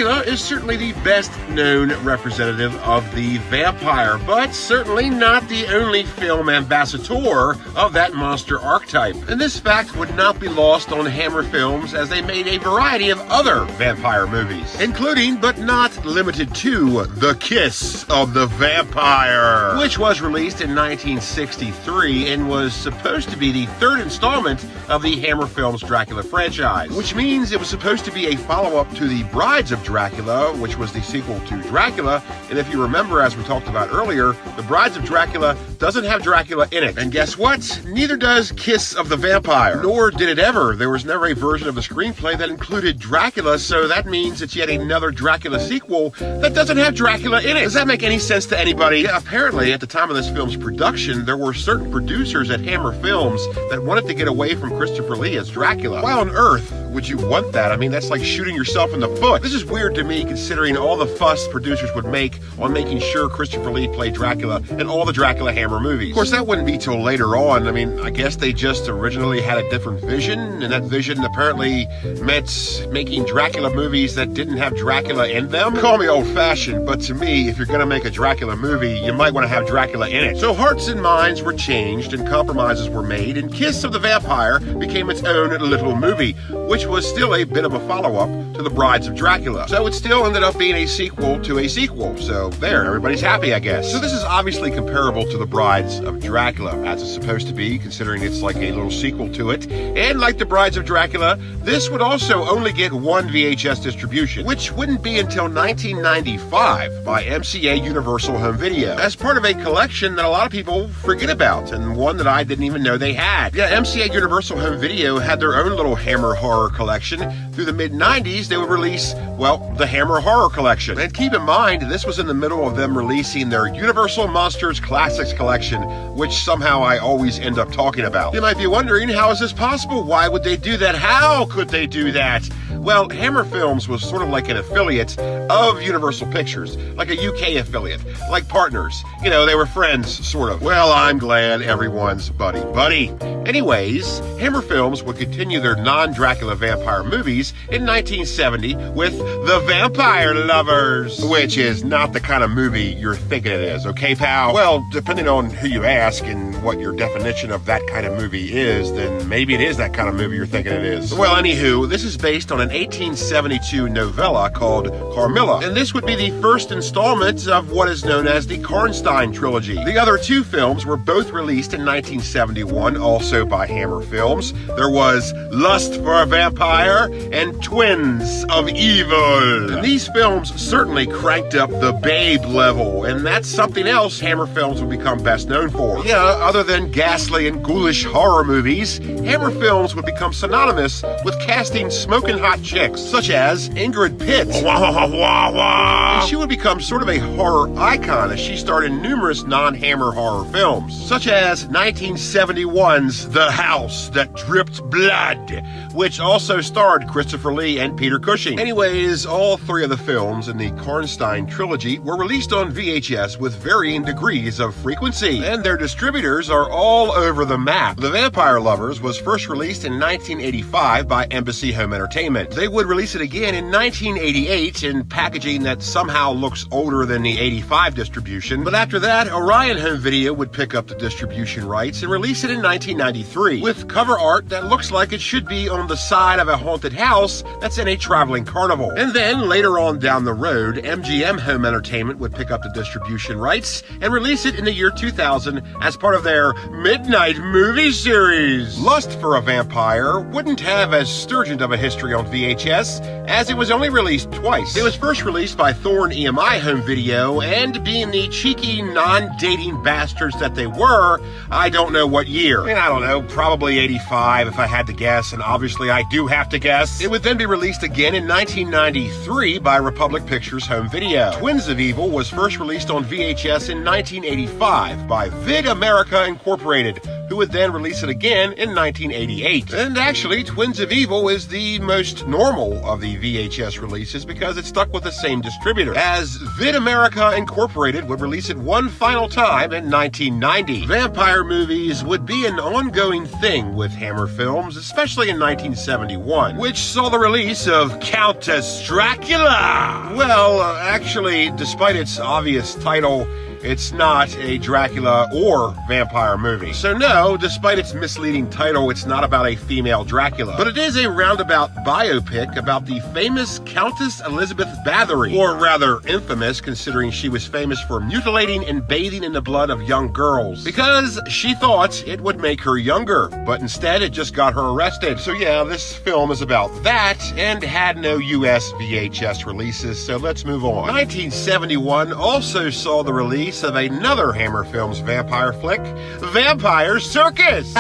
Dracula is certainly the best known representative of the vampire, but certainly not the only film ambassador of that monster archetype. And this fact would not be lost on Hammer Films, as they made a variety of other vampire movies, including but not limited to The Kiss of the Vampire, which was released in 1963 and was supposed to be the third installment of the Hammer Films Dracula franchise, which means it was supposed to be a follow-up to The Brides of Dracula, which was the sequel to Dracula. And if you remember, as we talked about earlier, The Brides of Dracula doesn't have Dracula in it. And guess what? Neither does Kiss of the Vampire. Nor did it ever. There was never a version of the screenplay that included Dracula, so that means it's yet another Dracula sequel that doesn't have Dracula in it. Does that make any sense to anybody? Apparently, at the time of this film's production, there were certain producers at Hammer Films that wanted to get away from Christopher Lee as Dracula. Why on earth would you want that? I mean, that's like shooting yourself in the foot. This is weird to me, considering all the fuss producers would make on making sure Christopher Lee played Dracula in all the Dracula Hammer movies. Of course, that wouldn't be till later on. I mean, I guess they just originally had a different vision, and that vision apparently meant making Dracula movies that didn't have Dracula in them. Call me old-fashioned, but to me, if you're gonna make a Dracula movie, you might want to have Dracula in it. So hearts and minds were changed, and compromises were made, and Kiss of the Vampire became its own little movie, which was still a bit of a follow-up to The Brides of Dracula. So it still ended up being a sequel to a sequel. So there, everybody's happy, I guess. So this is obviously comparable to The Brides of Dracula, as it's supposed to be, considering it's like a little sequel to it. And like The Brides of Dracula, this would also only get one VHS distribution, which wouldn't be until 1995 by MCA Universal Home Video, as part of a collection that a lot of people forget about, and one that I didn't even know they had. Yeah, MCA Universal Home Video had their own little Hammer horror collection. Through the mid-90s, they would release, well, the Hammer Horror Collection. And keep in mind, this was in the middle of them releasing their Universal Monsters Classics Collection, which somehow I always end up talking about. You might be wondering, how is this possible? Why would they do that? How could they do that? Well, Hammer Films was sort of like an affiliate of Universal Pictures, like a UK affiliate, like partners. You know, they were friends, sort of. Well, I'm glad everyone's buddy-buddy. Anyways, Hammer Films would continue their non-Dracula vampire movies in 1970 with The Vampire Lovers, which is not the kind of movie you're thinking it is, okay, pal? Well, depending on who you ask and what your definition of that kind of movie is, then maybe it is that kind of movie you're thinking it is. Well, anywho, this is based on an 1872 novella called Carmilla, and this would be the first installment of what is known as the Karnstein trilogy. The other two films were both released in 1971, also by Hammer Films. There was Lust for a Vampire and Twins of Evil. And these films certainly cranked up the babe level, and that's something else Hammer Films would become best known for. Yeah, other than ghastly and ghoulish horror movies, Hammer Films would become synonymous with casting smoking hot chicks, such as Ingrid Pitt. And she would become sort of a horror icon as she starred in numerous non-Hammer horror films, such as 1971's The House That Dripped Blood, which also starred Christopher Lee and Peter Cushing. Anyways, all three of the films in the Karnstein trilogy were released on VHS with varying degrees of frequency, and their distributors are all over the map. The Vampire Lovers was first released in 1985 by Embassy Home Entertainment. They would release it again in 1988 in packaging that somehow looks older than the 85 distribution, but after that, Orion Home Video would pick up the distribution rights and release it in 1993 with cover art that looks like it should be on the side of a haunted house that's in a traveling carnival. And then later on down the road, MGM Home Entertainment would pick up the distribution rights and release it in the year 2000 as part of their Midnight movie series. Lust for a Vampire wouldn't have as sturgeon of a history on VHS, as it was only released twice. It was first released by Thorn EMI Home Video, and being the cheeky, non-dating bastards that they were, I don't know what year. I don't know, probably 85 if I had to guess, and obviously I do have to guess. It would then be released again in 1993 by Republic Pictures Home Video. Twins of Evil was first released on VHS in 1985 by Vid America Incorporated, who would then release it again in 1988. And actually, Twins of Evil is the most normal of the VHS releases because it stuck with the same distributor, as Vid America Incorporated would release it one final time in 1990. Vampire movies would be an ongoing thing with Hammer Films, especially in 1971, which saw the release of Countess Dracula. Well, actually, despite its obvious title, it's not a Dracula or vampire movie. So no, despite its misleading title, it's not about a female Dracula. But it is a roundabout biopic about the famous Countess Elizabeth Bathory, or rather infamous considering she was famous for mutilating and bathing in the blood of young girls, because she thought it would make her younger, but instead it just got her arrested. So yeah, this film is about that and had no US VHS releases, so let's move on. 1971 also saw the release of another Hammer Films vampire flick, Vampire Circus,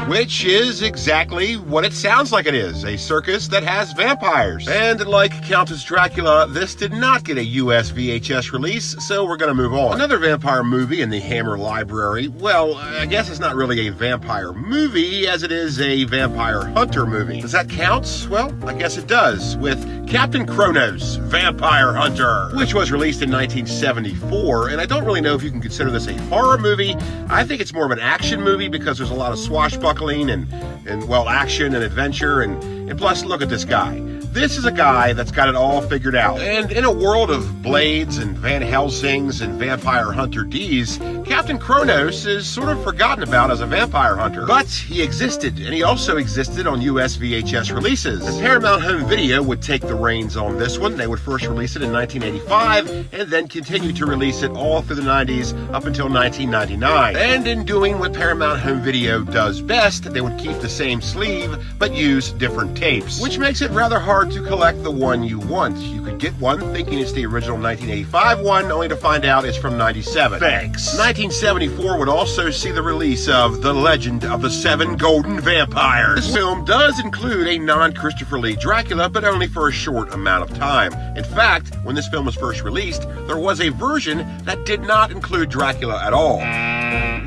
which is exactly what it sounds like it is, a circus that has vampires. And like Countess Dracula, this did not get a US VHS release, so we're gonna move on. Another vampire movie in the Hammer library, well, I guess it's not really a vampire movie as it is a vampire hunter movie. Does that count? Well, I guess it does, with Captain Kronos, Vampire Hunter, which was released in 1974, and I don't really know if you can consider this a horror movie. I think it's more of an action movie because there's a lot of swashbuckling and well, action and adventure, and plus, look at this guy. This is a guy that's got it all figured out. And in a world of Blades and Van Helsings and Vampire Hunter D's, Captain Kronos is sort of forgotten about as a vampire hunter. But he existed, and he also existed on US VHS releases. And Paramount Home Video would take the reins on this one. They would first release it in 1985, and then continue to release it all through the 90s up until 1999. And in doing what Paramount Home Video does best, they would keep the same sleeve, but use different tapes, which makes it rather hard to collect the one you want. You could get one thinking it's the original 1985 one, only to find out it's from 97. Thanks. 1974 would also see the release of The Legend of the Seven Golden Vampires. This film does include a non-Christopher Lee Dracula, but only for a short amount of time. In fact, when this film was first released, there was a version that did not include Dracula at all.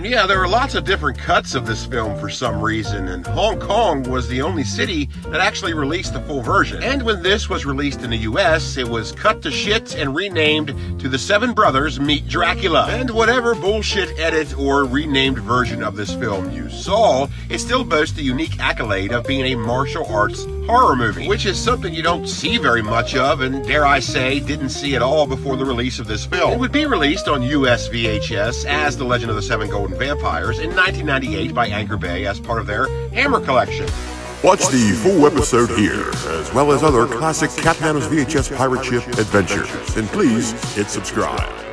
Yeah, there are lots of different cuts of this film for some reason, and Hong Kong was the only city that actually released the full version. And when this was released in the US, it was cut to shit and renamed to The Seven Brothers Meet Dracula. And whatever bullshit edit or renamed version of this film you saw, it still boasts the unique accolade of being a martial arts horror movie, which is something you don't see very much of, and dare I say, didn't see at all before the release of this film. It would be released on US VHS as The Legend of the Seven Golden Vampires in 1998 by Anchor Bay as part of their Hammer collection. Watch the full episode here, as well as other classic Cat Nanos VHS pirate ship adventures, and please hit subscribe.